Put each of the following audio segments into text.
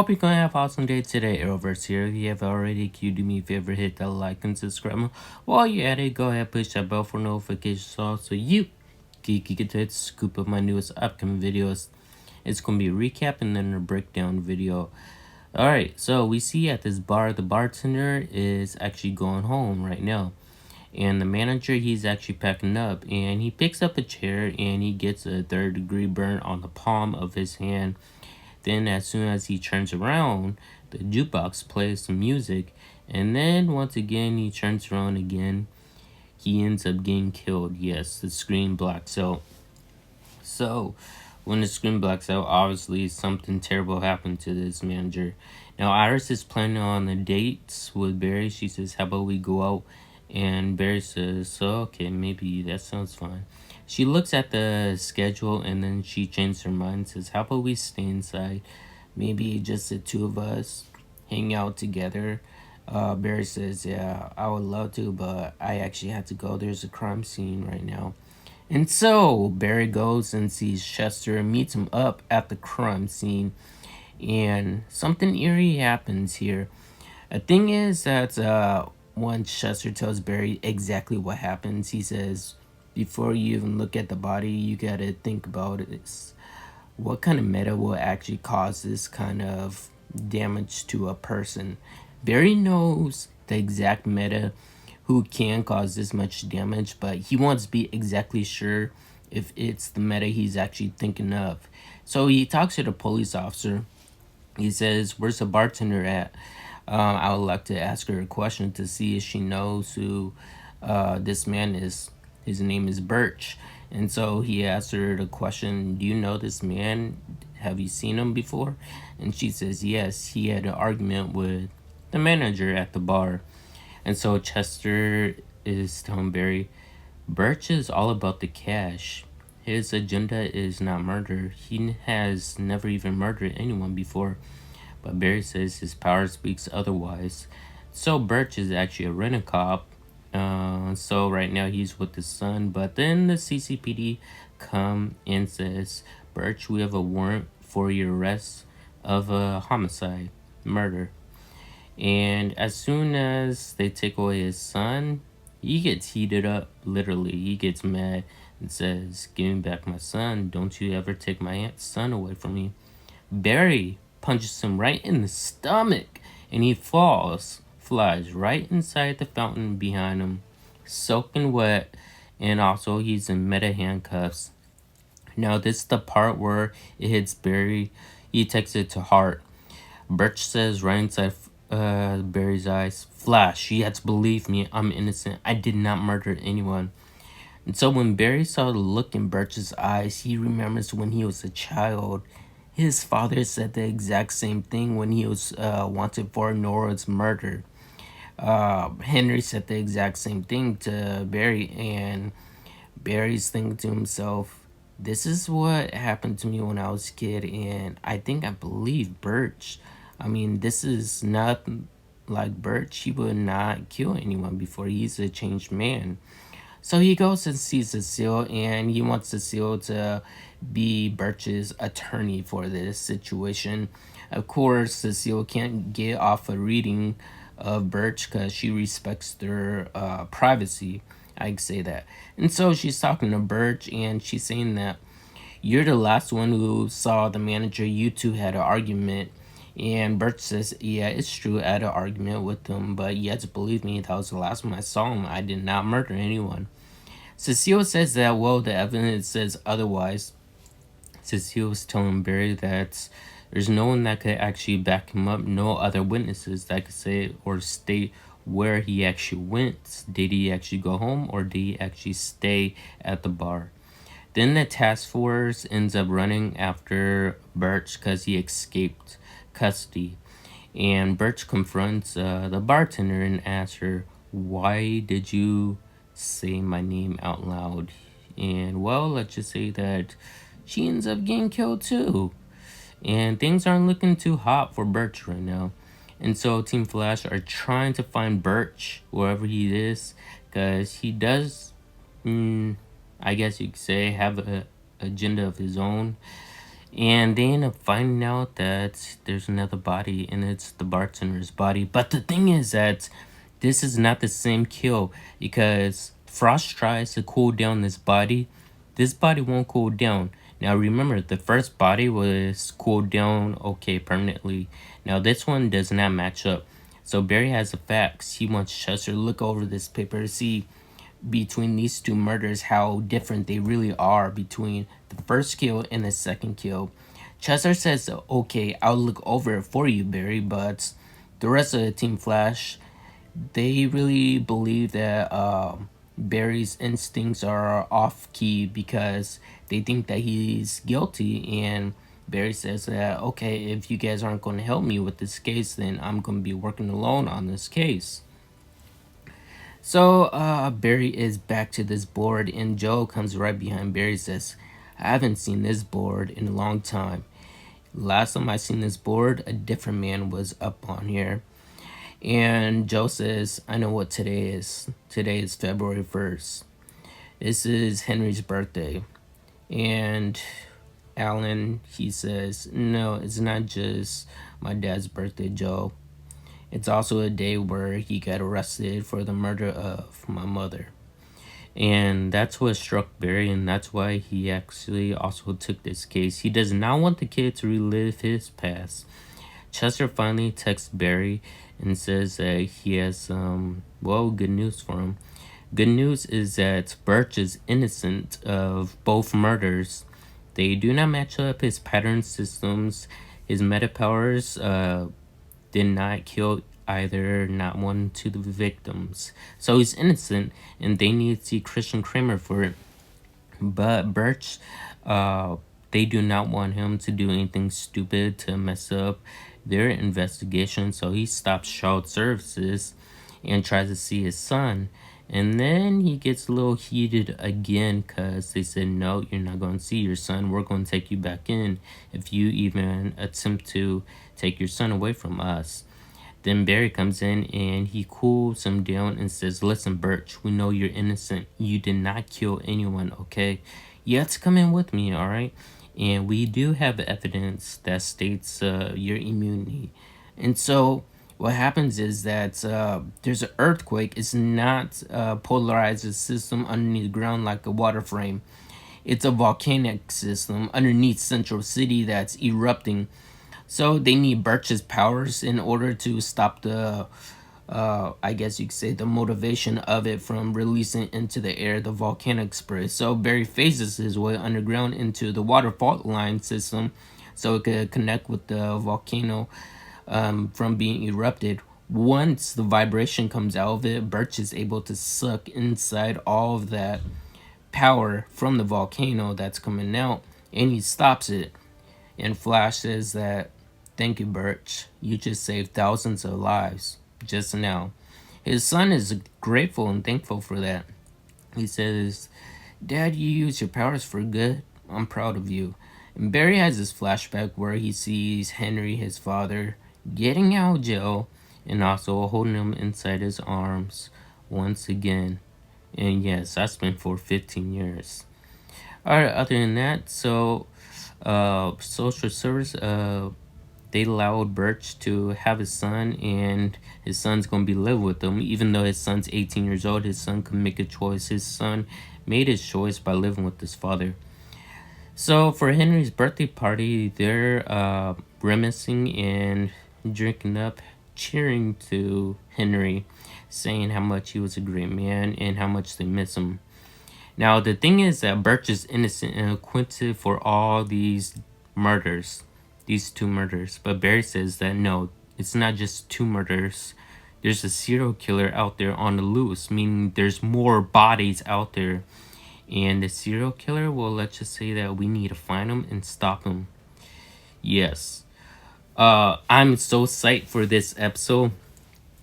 hope you're going to have an awesome day today. Arrowverse here. If you have already queued, do me a favor, hit that like and subscribe. While you're at it, go ahead, push that bell for notifications so you can get to scoop of my newest upcoming videos. It's going to be a recap and then a breakdown video. Alright, so we see at this bar, the bartender is actually going home right now. And the manager, he's actually packing up. And he picks up a chair and he gets a 3rd-degree burn on the palm of his hand. Then as soon as he turns around, the jukebox plays some music. And then once again, he turns around again. He ends up getting killed. Yes, the screen blacks out. So when the screen blacks out, obviously something terrible happened to this manager. Now Iris is planning on the dates with Barry. She says, how about we go out? And Barry says, so okay, maybe that sounds fine. She looks at the schedule and then she changes her mind and says, how about we stay inside? Maybe just the two of us hang out together. Barry says, yeah, I would love to, but I actually have to go. There's a crime scene right now. And so Barry goes and sees Chester and meets him up at the crime scene. And something eerie happens here. The thing is that once Chester tells Barry exactly what happens, he says, before you even look at the body, you gotta think about this. What kind of meta will actually cause this kind of damage to a person? Barry knows the exact meta who can cause this much damage, but he wants to be exactly sure if it's the meta he's actually thinking of. So he talks to the police officer. He says, where's the bartender at? I would like to ask her a question to see if she knows who this man is. His name is Birch. And so he asks her the question, do you know this man? Have you seen him before? And she says, yes, he had an argument with the manager at the bar. And so Chester is telling Barry, Birch is all about the cash. His agenda is not murder. He has never even murdered anyone before. But Barry says his power speaks otherwise. So Birch is actually a rent-a-cop. So right now he's with his son. But then the CCPD come and says, Birch, we have a warrant for your arrest of a homicide, murder. And as soon as they take away his son, he gets heated up, literally. He gets mad and says, give me back my son. Don't you ever take my son away from me. Barry punches him right in the stomach, and he flies right inside the fountain behind him, soaking wet, and also he's in meta handcuffs. Now this is the part where it hits Barry. He takes it to heart. Birch says right inside Barry's eyes, Flash, you have to believe me, I'm innocent. I did not murder anyone. And so when Barry saw the look in Birch's eyes, he remembers when he was a child. His father said the exact same thing when he was wanted for Nora's murder. Henry said the exact same thing to Barry, and Barry's thinking to himself, this is what happened to me when I was a kid, and I think I believe Birch. I mean, this is not like Birch. He would not kill anyone before. He's a changed man. So he goes and sees Cecile, and he wants Cecile to be Birch's attorney for this situation. Of course, Cecile can't get off a reading of Birch because she respects their privacy. I could say that. And so she's talking to Birch, and she's saying that you're the last one who saw the manager. You two had an argument. And Birch says, yeah, it's true, I had an argument with him, but you have to believe me, that was the last time I saw him. I did not murder anyone. Cecile says that, well, the evidence says otherwise. Cecile is telling Barry that there's no one that could actually back him up, no other witnesses that could say or state where he actually went. Did he actually go home, or did he actually stay at the bar? Then the task force ends up running after Birch because he escaped custody, and Birch confronts the bartender and asks her, why did you say my name out loud? And well, let's just say that she ends up getting killed too, and things aren't looking too hot for Birch right now. And so Team Flash are trying to find Birch wherever he is, because he does I guess you could say have an agenda of his own. And they end up finding out that there's another body, and it's the bartender's body. But the thing is that this is not the same kill, because Frost tries to cool down this body. This body won't cool down. Now remember, the first body was cooled down okay permanently. Now this one does not match up. So Barry has the facts. He wants Chester to look over this paper to see between these two murders how different they really are between the first kill and the second kill. Chester says, okay, I'll look over it for you, Barry, but the rest of the Team Flash, they really believe that Barry's instincts are off key because they think that he's guilty. And Barry says that, okay, if you guys aren't going to help me with this case, then I'm going to be working alone on this case. So Barry is back to this board, and Joe comes right behind Barry and says, I haven't seen this board in a long time. Last time I seen this board, a different man was up on here. And Joe says, I know what today is. Today is February 1st. This is Henry's birthday. And Alan, he says, no, it's not just my dad's birthday, Joe. It's also a day where he got arrested for the murder of my mother. And that's what struck Barry, and that's why he actually also took this case. He does not want the kid to relive his past. Chester finally texts Barry and says that he has some, good news for him. Good news is that Birch is innocent of both murders. They do not match up his pattern systems. His meta powers did not kill either, not one to the victims. So he's innocent, and they need to see Christian Kramer for it. But Birch, they do not want him to do anything stupid to mess up their investigation, so he stops child services and tries to see his son. And then he gets a little heated again because they said, no, you're not going to see your son. We're going to take you back in if you even attempt to take your son away from us. Then Barry comes in and he cools him down and says, listen, Birch, we know you're innocent. You did not kill anyone, okay? You have to come in with me, all right? And we do have evidence that states your immunity. And so what happens is that there's an earthquake. It's not a polarized system underneath the ground like a water frame. It's a volcanic system underneath Central City that's erupting. So they need Birch's powers in order to stop the, I guess you could say, the motivation of it from releasing into the air the volcanic spray. So Barry phases his way underground into the water fault line system so it could connect with the volcano from being erupted. Once the vibration comes out of it, Birch is able to suck inside all of that power from the volcano that's coming out, and he stops it. And Flash says that, thank you, Birch. You just saved thousands of lives just now. His son is grateful and thankful for that. He says, Dad, you use your powers for good. I'm proud of you. And Barry has this flashback where he sees Henry, his father, getting out of jail and also holding him inside his arms once again. And yes, that's been for 15 years. Alright, other than that, so social service, they allowed Birch to have his son, and his son's going to be living with him. Even though his son's 18 years old, his son can make a choice. His son made his choice by living with his father. So for Henry's birthday party, they're reminiscing and drinking up, cheering to Henry, saying how much he was a great man and how much they miss him. Now, the thing is that Birch is innocent and acquitted for all these murders. These two murders. But Barry says that no, it's not just two murders. There's a serial killer out there on the loose, meaning there's more bodies out there. And the serial killer, well, let's just say that we need to find him and stop him. Yes. I'm so psyched for this episode.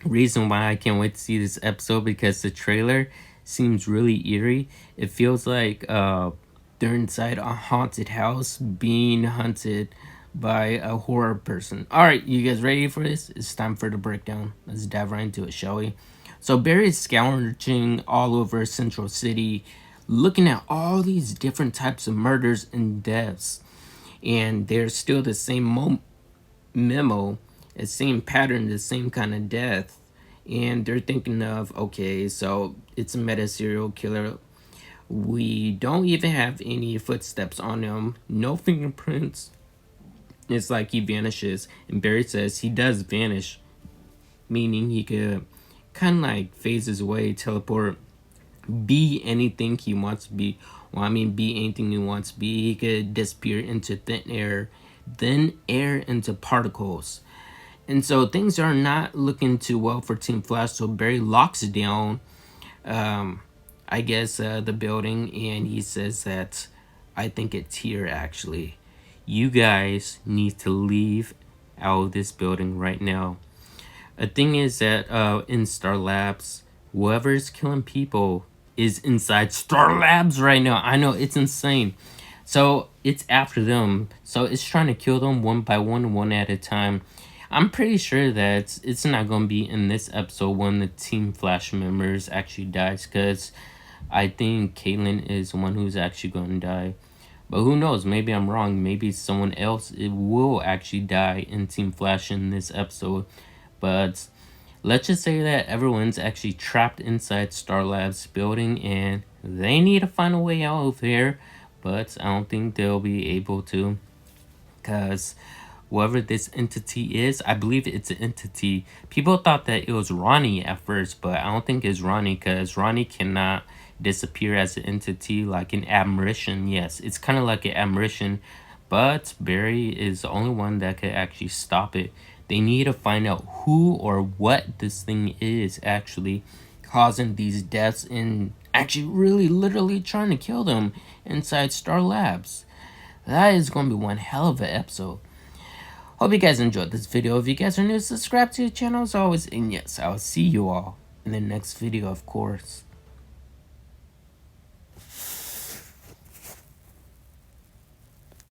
Reason why I can't wait to see this episode, because the trailer seems really eerie. It feels like they're inside a haunted house being hunted by a horror person. Alright, you guys ready for this? It's time for the breakdown. Let's dive right into it, shall we? So Barry is scouring all over Central City, looking at all these different types of murders and deaths. and there's still the same memo, the same pattern, the same kind of death. And they're thinking of, okay, so it's a meta serial killer. We don't even have any footsteps on him, no fingerprints. It's like he vanishes. And Barry says he does vanish, meaning he could kind of like phases away, teleport, be anything he wants to be. Well, I mean, be anything he wants to be. He could disappear into thin air into particles. And so things are not looking too well for Team Flash. So Barry locks down, I guess, the building, and he says that I think it's here actually. You guys need to leave out of this building right now. The thing is that in Star Labs, whoever's killing people is inside Star Labs right now. I know, it's insane. So it's after them. So it's trying to kill them one by one, one at a time. I'm pretty sure that it's not going to be in this episode when the Team Flash members actually dies, because I think Keiynan is the one who's actually going to die. But who knows? Maybe I'm wrong. Maybe someone else will actually die in Team Flash in this episode. But let's just say that everyone's actually trapped inside Star Labs building, and they need to find a way out of here. But I don't think they'll be able to, because whoever this entity is, I believe it's an entity. People thought that it was Ronnie at first, but I don't think it's Ronnie, because Ronnie cannot disappear as an entity like an apparition. Yes, it's kind of like an apparition, but Barry is the only one that could actually stop it. They need to find out who or what this thing is actually causing these deaths and actually really literally trying to kill them inside Star Labs. That is going to be one hell of an episode. Hope you guys enjoyed this video. If you guys are new, subscribe to the channel as always. And yes, I'll see you all in the next video, of course.